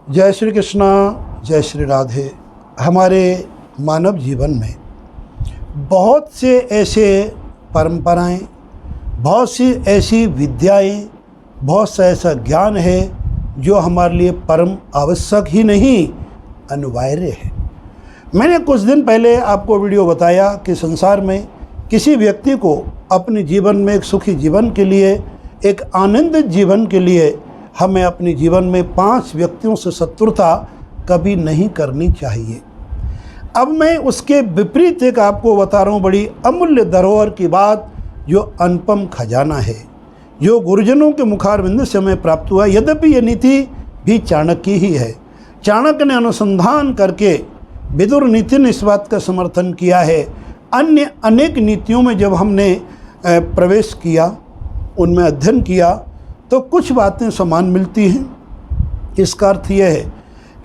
जय श्री कृष्णा, जय श्री राधे। हमारे मानव जीवन में बहुत से ऐसे परंपराएं, बहुत सी ऐसी विद्याएं, बहुत सा ऐसा ज्ञान है जो हमारे लिए परम आवश्यक ही नहीं अनिवार्य है। मैंने कुछ दिन पहले आपको वीडियो बताया कि संसार में किसी व्यक्ति को अपने जीवन में एक सुखी जीवन के लिए, एक आनंदित जीवन के लिए हमें अपने जीवन में 5 व्यक्तियों से शत्रुता कभी नहीं करनी चाहिए। अब मैं उसके विपरीत एक आपको बता रहा हूँ बड़ी अमूल्य धरोहर की बात, जो अनुपम खजाना है, जो गुरुजनों के मुखारविंद से हमें प्राप्त हुआ। यद्यपि ये नीति भी चाणक्य ही है। चाणक्य ने अनुसंधान करके विदुर नीति ने इस बात का समर्थन किया है। अन्य अनेक नीतियों में जब हमने प्रवेश किया, उनमें अध्ययन किया, तो कुछ बातें समान मिलती हैं। इसका अर्थ यह है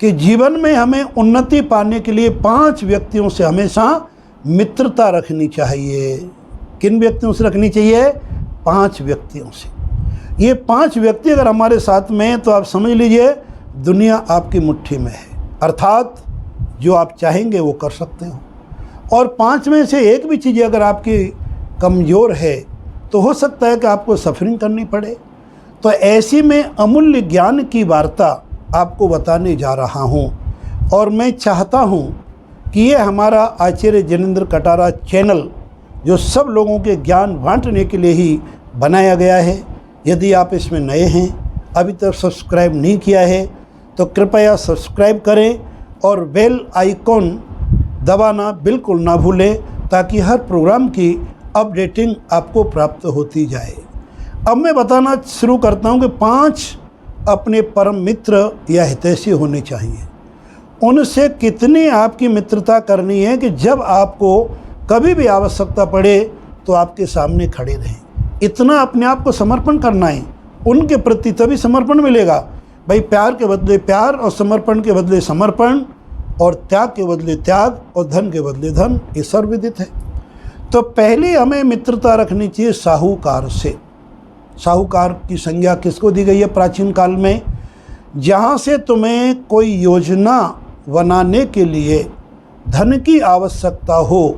कि जीवन में हमें उन्नति पाने के लिए 5 व्यक्तियों से हमेशा मित्रता रखनी चाहिए। किन व्यक्तियों से रखनी चाहिए? 5 व्यक्तियों से। ये 5 व्यक्ति अगर हमारे साथ में हैं तो आप समझ लीजिए दुनिया आपकी मुट्ठी में है, अर्थात जो आप चाहेंगे वो कर सकते हो। और 5 में से एक भी चीज़ अगर आपकी कमज़ोर है तो हो सकता है कि आपको सफरिंग करनी पड़े। तो ऐसी में अमूल्य ज्ञान की वार्ता आपको बताने जा रहा हूँ। और मैं चाहता हूँ कि ये हमारा आचार्य जिनेंद्र कटारा चैनल, जो सब लोगों के ज्ञान बांटने के लिए ही बनाया गया है, यदि आप इसमें नए हैं, अभी तक सब्सक्राइब नहीं किया है, तो कृपया सब्सक्राइब करें और बेल आइकॉन दबाना बिल्कुल ना भूलें, ताकि हर प्रोग्राम की अपडेटिंग आपको प्राप्त होती जाए। अब मैं बताना शुरू करता हूं कि 5 अपने परम मित्र या हितैषी होने चाहिए। उनसे कितनी आपकी मित्रता करनी है कि जब आपको कभी भी आवश्यकता पड़े तो आपके सामने खड़े रहें। इतना अपने आप को समर्पण करना है उनके प्रति, तभी समर्पण मिलेगा। भाई, प्यार के बदले प्यार, और समर्पण के बदले समर्पण, और त्याग के बदले त्याग, और धन के बदले धन, ये सर्वविदित है। तो पहले हमें मित्रता रखनी चाहिए साहूकार से। साहूकार की संज्ञा किसको दी गई है प्राचीन काल में? जहाँ से तुम्हें कोई योजना बनाने के लिए धन की आवश्यकता हो,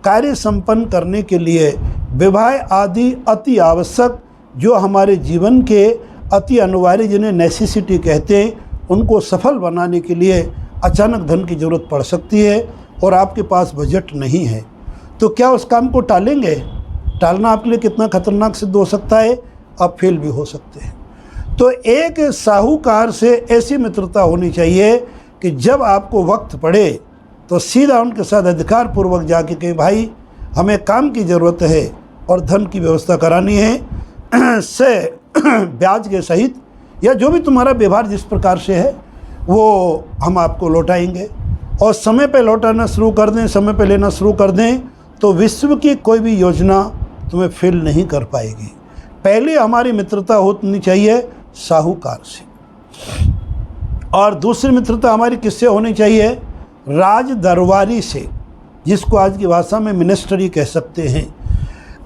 कार्य संपन्न करने के लिए, विवाह आदि अति आवश्यक, जो हमारे जीवन के अति अनिवार्य, जिन्हें नेसेसिटी कहते हैं, उनको सफल बनाने के लिए अचानक धन की ज़रूरत पड़ सकती है और आपके पास बजट नहीं है, तो क्या उस काम को टालेंगे? टालना आपके लिए कितना खतरनाक सिद्ध हो सकता है, आप फेल भी हो सकते हैं। तो एक साहूकार से ऐसी मित्रता होनी चाहिए कि जब आपको वक्त पड़े तो सीधा उनके साथ अधिकार पूर्वक जाके कहें, भाई हमें काम की ज़रूरत है और धन की व्यवस्था करानी है से ब्याज के सहित, या जो भी तुम्हारा व्यवहार जिस प्रकार से है वो हम आपको लौटाएंगे। और समय पे लौटाना शुरू कर दें, समय पे लेना शुरू कर दें, तो विश्व की कोई भी योजना तुम्हें फेल नहीं कर पाएगी। पहले हमारी मित्रता होनी चाहिए साहूकार से। और दूसरी मित्रता हमारी किससे होनी चाहिए? राज दरबारी से, जिसको आज की भाषा में मिनिस्ट्री कह सकते हैं।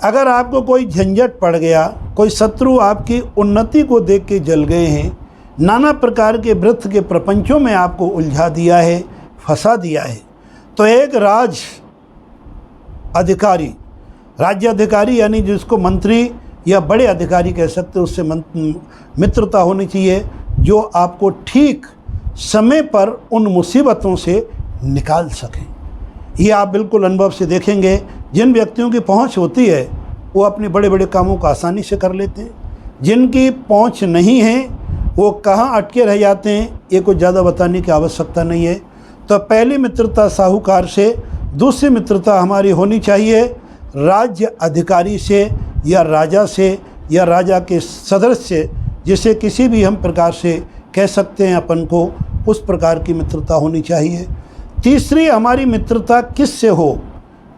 अगर आपको कोई झंझट पड़ गया, कोई शत्रु आपकी उन्नति को देख के जल गए हैं, नाना प्रकार के वृत्त के प्रपंचों में आपको उलझा दिया है, फंसा दिया है, तो एक राज अधिकारी, राज्य अधिकारी यानी जिसको मंत्री या बड़े अधिकारी कह सकते हैं, उससे मित्रता होनी चाहिए, जो आपको ठीक समय पर उन मुसीबतों से निकाल सकें। ये आप बिल्कुल अनुभव से देखेंगे। जिन व्यक्तियों की पहुंच होती है वो अपने बड़े बड़े कामों को आसानी से कर लेते हैं। जिनकी पहुंच नहीं है वो कहाँ अटके रह जाते हैं, ये कुछ ज़्यादा बताने की आवश्यकता नहीं है। तो पहली मित्रता साहूकार से। दूसरी मित्रता हमारी होनी चाहिए राज्य अधिकारी से, या राजा से, या राजा के सदस्य, जिसे किसी भी हम प्रकार से कह सकते हैं अपन को, उस प्रकार की मित्रता होनी चाहिए। तीसरी हमारी मित्रता किससे हो?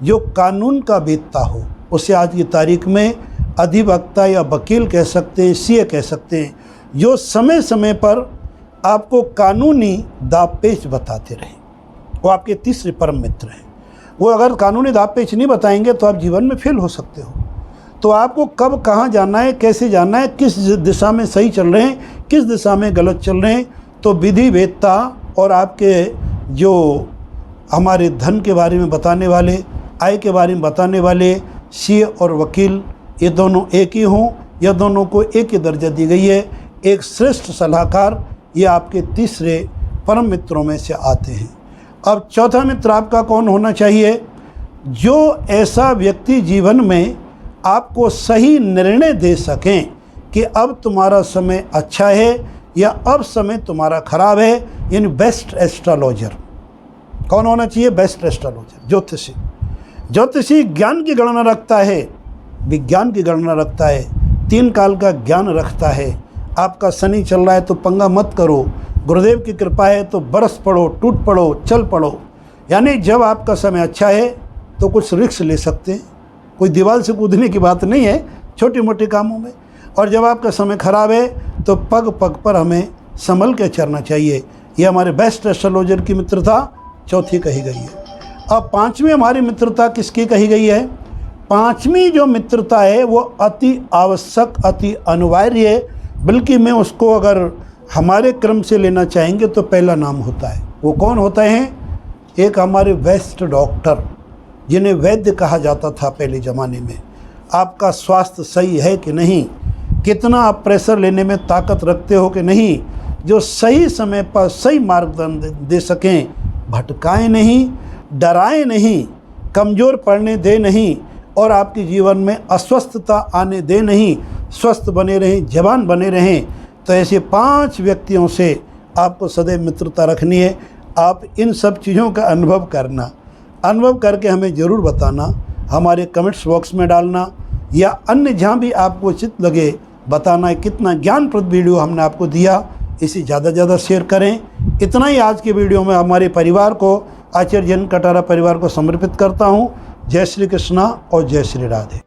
जो कानून का वेत्ता हो, उसे आज की तारीख में अधिवक्ता या वकील कह सकते हैं, सीए कह सकते हैं, जो समय समय पर आपको कानूनी दावपेच बताते रहें, वो आपके तीसरे परम मित्र हैं। वो अगर कानूनी दावपेच नहीं बताएंगे तो आप जीवन में फेल हो सकते हो। तो आपको कब कहाँ जाना है, कैसे जाना है, किस दिशा में सही चल रहे हैं, किस दिशा में गलत चल रहे हैं, तो विधि वेत्ता और आपके जो हमारे धन के बारे में बताने वाले, आय के बारे में बताने वाले सीए और वकील, ये दोनों एक ही हों या दोनों को एक ही दर्जा दी गई है। एक श्रेष्ठ सलाहकार ये आपके तीसरे परम मित्रों में से आते हैं। अब चौथा मित्र आपका कौन होना चाहिए? जो ऐसा व्यक्ति जीवन में आपको सही निर्णय दे सकें कि अब तुम्हारा समय अच्छा है या अब समय तुम्हारा खराब है, यानी बेस्ट एस्ट्रोलॉजर। कौन होना चाहिए? बेस्ट एस्ट्रोलॉजर, ज्योतिषी। ज्योतिषी ज्ञान की गणना रखता है, विज्ञान की गणना रखता है, 3 काल का ज्ञान रखता है। आपका शनि चल रहा है तो पंगा मत करो, गुरुदेव की कृपा है तो बरस पड़ो, टूट पड़ो, चल पड़ो। यानी जब आपका समय अच्छा है तो कुछ रिस्क ले सकते हैं, कोई दीवार से कूदने की बात नहीं है छोटी मोटी कामों में। और जब आपका समय खराब है तो पग पग पर हमें संभल के चलना चाहिए। ये हमारे बेस्ट एस्ट्रोलॉजर की मित्रता चौथी कही गई है। अब पांचवी हमारी मित्रता किसकी कही गई है? पांचवी जो मित्रता है वो अति आवश्यक, अति अनिवार्य है, बल्कि मैं उसको अगर हमारे क्रम से लेना चाहेंगे तो पहला नाम होता है। वो कौन होता है? एक हमारे बेस्ट डॉक्टर, जिन्हें वैद्य कहा जाता था पहले ज़माने में। आपका स्वास्थ्य सही है कि नहीं, कितना आप प्रेशर लेने में ताकत रखते हो कि नहीं, जो सही समय पर सही मार्गदर्शन दे सकें, भटकाएं नहीं, डराएं नहीं, कमज़ोर पड़ने दे नहीं और आपके जीवन में अस्वस्थता आने दे नहीं, स्वस्थ बने रहें, जवान बने रहें। तो ऐसे 5 व्यक्तियों से आपको सदैव मित्रता रखनी है। आप इन सब चीज़ों का अनुभव करना, अनुभव करके हमें ज़रूर बताना, हमारे कमेंट्स बॉक्स में डालना या अन्य जहाँ भी आपको उचित लगे बताना है कितना ज्ञानप्रद वीडियो हमने आपको दिया। इसे ज़्यादा से ज़्यादा शेयर करें। इतना ही आज के वीडियो में हमारे परिवार को, आचार्य जन कटारा परिवार को समर्पित करता हूँ। जय श्री कृष्णा और जय श्री राधे।